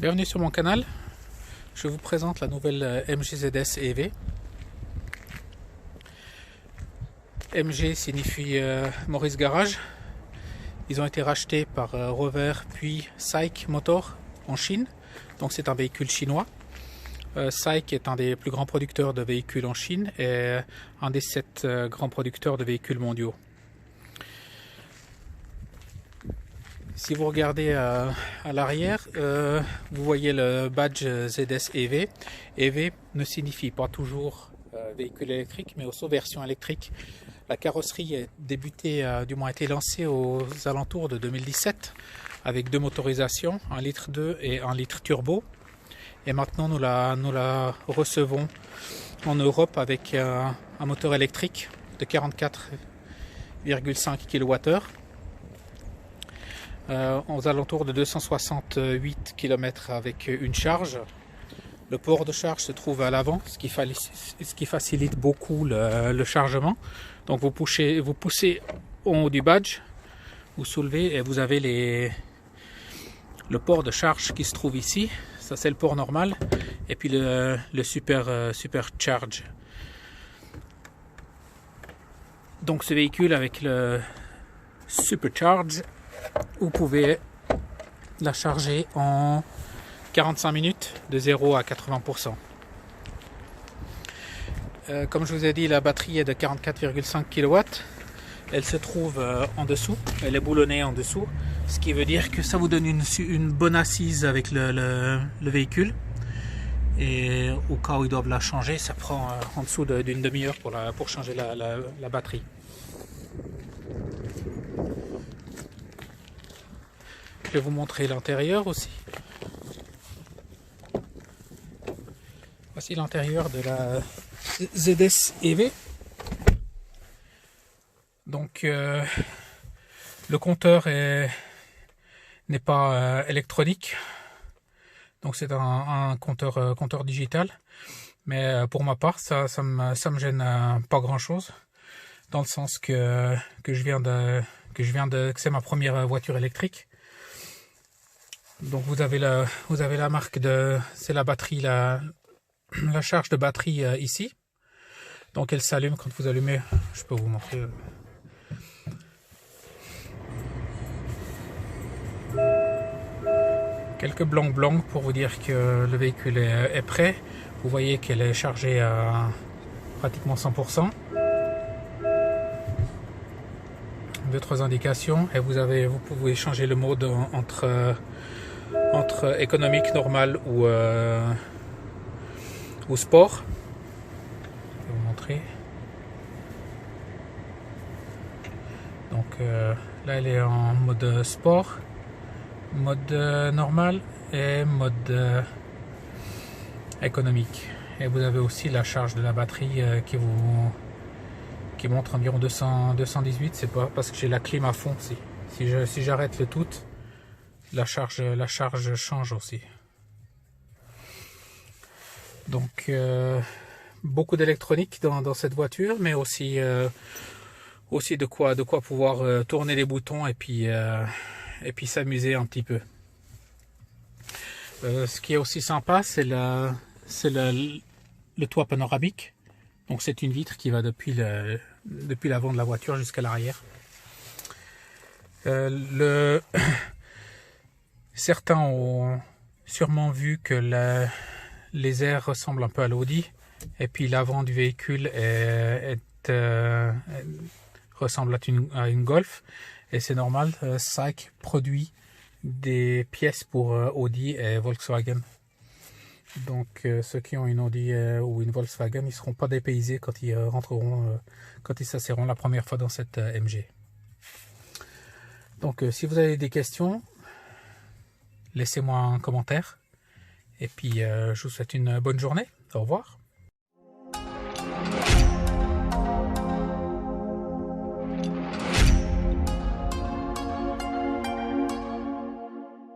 Bienvenue sur mon canal. Je vous présente la nouvelle MG ZS EV. MG signifie Maurice Garage. Ils ont été rachetés par Rover puis SAIC Motor en Chine. Donc c'est un véhicule chinois. SAIC est un des plus grands producteurs de véhicules en Chine et un des 7 grands producteurs de véhicules mondiaux. Si vous regardez à l'arrière, vous voyez le badge ZS EV. EV ne signifie pas toujours véhicule électrique, mais aussi version électrique. La carrosserie est débutée, du moins a été lancée aux alentours de 2017 avec 2 motorisations, 1,2 litre et 1 litre turbo. Et maintenant nous la recevons en Europe avec un moteur électrique de 44,5 kWh. Aux alentours de 268 km avec une charge. Le port de charge se trouve à l'avant, ce qui facilite beaucoup le chargement. Donc vous poussez au haut du badge, vous soulevez et vous avez le port de charge qui se trouve ici. Ça c'est le port normal et puis le supercharge. Donc ce véhicule avec le supercharge, vous pouvez la charger en 45 minutes de 0 à 80%. Comme je vous ai dit, la batterie est de 44,5 kW. Elle se trouve en dessous, elle est boulonnée en dessous, ce qui veut dire que ça vous donne une bonne assise avec le véhicule. Et au cas où ils doivent la changer, ça prend en dessous d'une demi-heure pour changer la batterie. Je vais vous montrer l'intérieur aussi. Voici l'intérieur de la ZS EV. Donc le compteur n'est pas électronique. Donc c'est un compteur digital. Mais pour ma part, ça me gêne pas grand chose. Dans le sens que c'est ma première voiture électrique. Donc vous avez la marque c'est la batterie, la charge de batterie ici. Donc elle s'allume quand vous allumez. Je peux vous montrer. Quelques blancs pour vous dire que le véhicule est prêt. Vous voyez qu'elle est chargée à pratiquement 100%. 2-3 indications et vous pouvez changer le mode entre économique, normal ou sport. Je vais vous montrer. Donc là elle est en mode sport, mode normal et mode économique. Et vous avez aussi la charge de la batterie qui montre environ 218. C'est pas parce que j'ai la clim à fond. Si j'arrête le tout, la charge change aussi. Donc beaucoup d'électronique dans cette voiture, mais aussi de quoi pouvoir tourner les boutons et puis s'amuser un petit peu. Ce qui est aussi sympa, c'est le toit panoramique. Donc c'est une vitre qui va depuis l'avant de la voiture jusqu'à l'arrière. Certains ont sûrement vu que les airs ressemblent un peu à l'Audi, et puis l'avant du véhicule ressemble à une Golf, et c'est normal. SAIC produit des pièces pour Audi et Volkswagen. Donc ceux qui ont une Audi ou une Volkswagen, ils ne seront pas dépaysés quand ils rentreront, quand ils s'asserront la première fois dans cette MG. Donc si vous avez des questions, laissez-moi un commentaire. Et puis je vous souhaite une bonne journée. Au revoir.